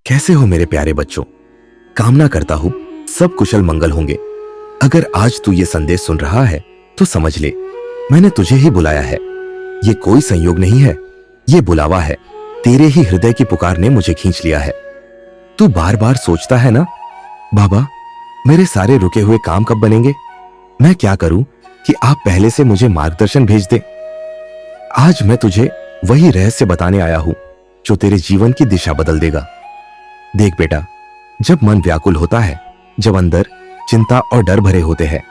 कैसे हो मेरे प्यारे बच्चों। कामना करता हूं सब कुशल मंगल होंगे। अगर आज तू ये संदेश सुन रहा है तो समझ ले, मैंने तुझे ही बुलाया है। ये कोई संयोग नहीं है, ये बुलावा है। तेरे ही हृदय की पुकार ने मुझे खींच लिया है। तू बार बार सोचता है ना, बाबा मेरे सारे रुके हुए काम कब बनेंगे? मैं क्या करूं कि आप पहले से मुझे मार्गदर्शन भेज दें? आज मैं तुझे वही रहस्य बताने आया हूं जो तेरे जीवन की दिशा बदल देगा। देख बेटा, जब मन व्याकुल होता है, जब अंदर चिंता और डर भरे होते हैं,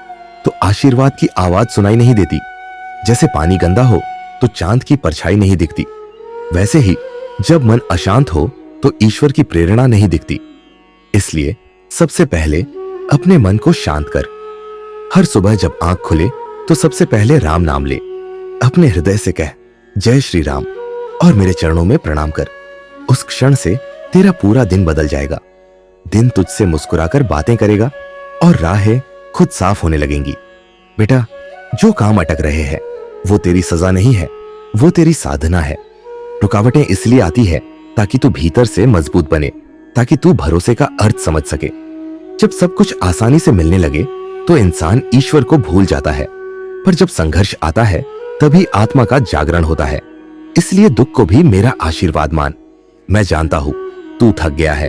तो आशीर्वाद की आवाज सुनाई नहीं देती। जैसे पानी गंदा हो तो चांद की परछाई नहीं दिखती, वैसे ही जब मन अशांत हो तो ईश्वर की प्रेरणा नहीं दिखती। इसलिए सबसे पहले अपने मन को शांत कर। हर सुबह जब आंख खुले तो सबसे पहले राम नाम ले। अपने हृदय से कह जय श्री राम और मेरे चरणों में प्रणाम कर। उस क्षण से तेरा पूरा दिन बदल जाएगा। दिन तुझसे मुस्कुराकर बातें करेगा और राहें खुद साफ होने लगेंगी। बेटा, जो काम अटक रहे हैं वो तेरी सजा नहीं है, वो तेरी साधना है। रुकावटें इसलिए आती है ताकि तू भीतर से मजबूत बने, ताकि तू भरोसे का अर्थ समझ सके। जब सब कुछ आसानी से मिलने लगे तो इंसान ईश्वर को भूल जाता है, पर जब संघर्ष आता है तभी आत्मा का जागरण होता है। इसलिए दुख को भी मेरा आशीर्वाद मान। मैं जानता हूं तू थक गया है,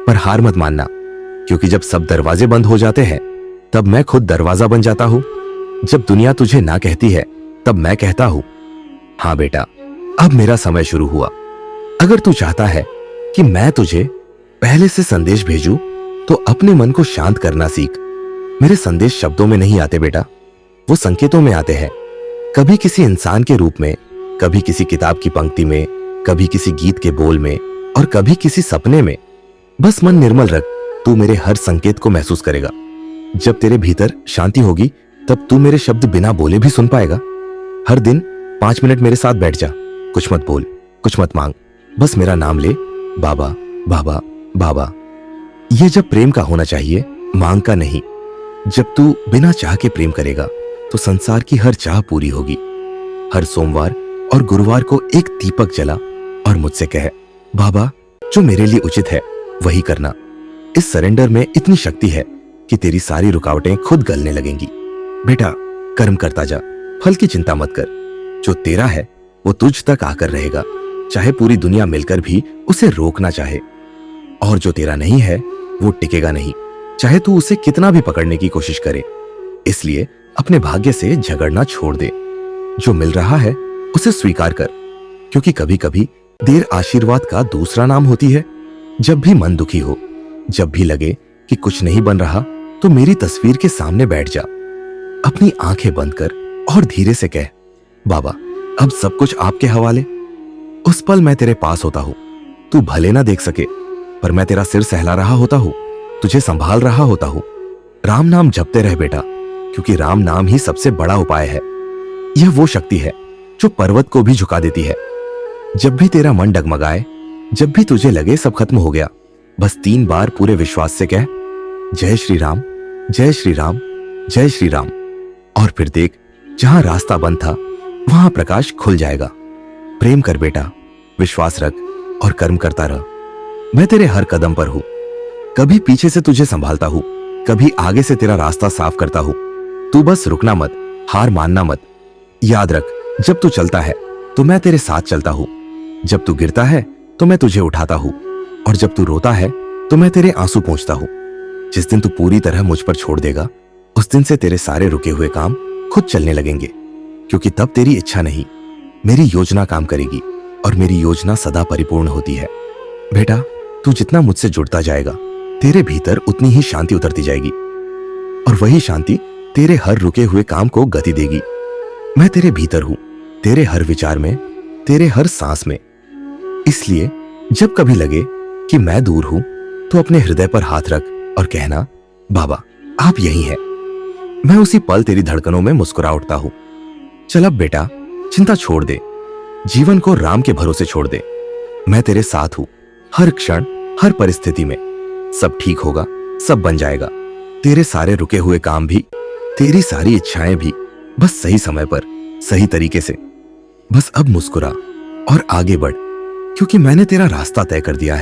पर हार मत मानना, क्योंकि जब सब दरवाजे बंद हो जाते हैं तब मैं खुद दरवाजा बन जाता हूं। जब दुनिया तुझे ना कहती है तब मैं कहता हूं हां बेटा, अब मेरा समय शुरू हुआ। अगर तू चाहता है कि मैं तुझे पहले से संदेश भेजूं तो अपने मन को शांत करना सीख। मेरे संदेश शब्दों में नहीं आते बेटा, वो संकेतों में आते हैं। कभी किसी इंसान के रूप में, कभी किसी किताब की पंक्ति में, कभी किसी गीत के बोल में और कभी किसी सपने में। बस मन निर्मल रख, तू मेरे हर संकेत को महसूस करेगा। जब तेरे भीतर शांति होगी तब तू मेरे शब्द बिना बोले भी सुन पाएगा। हर दिन 5 मिनट मेरे साथ बैठ जा। कुछ मत बोल, कुछ मत मांग, बस मेरा नाम ले, बाबा बाबा बाबा। ये जब प्रेम का होना चाहिए, मांग का नहीं। जब तू बिना चाह के प्रेम करेगा तो संसार की हर चाह पूरी होगी। हर सोमवार और गुरुवार को एक दीपक जला और मुझसे कह, बाबा जो मेरे लिए उचित है वही करना। इस सरेंडर में इतनी शक्ति है कि तेरी सारी रुकावटें खुद गलने लगेंगी। बेटा, कर्म करता जा, फल की चिंता मत कर। जो तेरा है वो तुझ तक आकर रहेगा, चाहे पूरी दुनिया मिलकर भी उसे रोकना चाहे। और जो तेरा नहीं है वो टिकेगा नहीं, चाहे तू उसे कितना भी पकड़ने की कोशिश करे। इसलिए अपने भाग्य से झगड़ना छोड़ दे। जो मिल रहा है उसे स्वीकार कर, क्योंकि कभी कभी देर आशीर्वाद का दूसरा नाम होती है। जब भी मन दुखी हो, जब भी लगे कि कुछ नहीं बन रहा, तो मेरी तस्वीर के सामने बैठ जा। अपनी आंखें बंद कर और धीरे से कह, बाबा अब सब कुछ आपके हवाले। उस पल मैं तेरे पास होता हूं। तू भले ना देख सके, पर मैं तेरा सिर सहला रहा होता हूं, तुझे संभाल रहा होता हूं। राम नाम जपते रह बेटा, क्योंकि राम नाम ही सबसे बड़ा उपाय है। यह वो शक्ति है जो पर्वत को भी झुका देती है। जब भी तेरा मन डगमगाए, जब भी तुझे लगे सब खत्म हो गया, बस 3 बार पूरे विश्वास से कह, जय श्री राम, जय श्री राम, जय श्री राम। और फिर देख, जहां रास्ता बंद था वहां प्रकाश खुल जाएगा। प्रेम कर बेटा, विश्वास रख और कर्म करता रह। मैं तेरे हर कदम पर हूं, कभी पीछे से तुझे संभालता हूं, कभी आगे से तेरा रास्ता साफ करता हूं। तू बस रुकना मत, हार मानना मत। याद रख, जब तू चलता है तो मैं तेरे साथ चलता हूं, जब तू गिरता है तो मैं तुझे उठाता हूं, और जब तू रोता है तो मैं तेरे आंसू पोंछता हूं। जिस दिन तू पूरी तरह मुझ पर छोड़ देगा, उस दिन से तेरे सारे रुके हुए काम खुद चलने लगेंगे, क्योंकि तब तेरी इच्छा नहीं, मेरी योजना काम करेगी, और मेरी योजना सदा परिपूर्ण होती है। बेटा, तू जितना मुझसे जुड़ता जाएगा, तेरे भीतर उतनी ही शांति उतरती जाएगी, और वही शांति तेरे हर रुके हुए काम को गति देगी। मैं तेरे भीतर हूं, तेरे हर विचार में, तेरे हर सांस में। इसलिए जब कभी लगे कि मैं दूर हूं तो अपने हृदय पर हाथ रख और कहना, बाबा आप यही हैं। मैं उसी पल तेरी धड़कनों में मुस्कुरा उठता हूं। चल अब बेटा, चिंता छोड़ दे, जीवन को राम के भरोसे छोड़ दे। मैं तेरे साथ हूं, हर क्षण, हर परिस्थिति में। सब ठीक होगा, सब बन जाएगा। तेरे सारे रुके हुए काम भी, तेरी सारी इच्छाएं भी, बस सही समय पर, सही तरीके से। बस अब मुस्कुरा और आगे बढ़, क्योंकि मैंने तेरा रास्ता तय कर दिया है।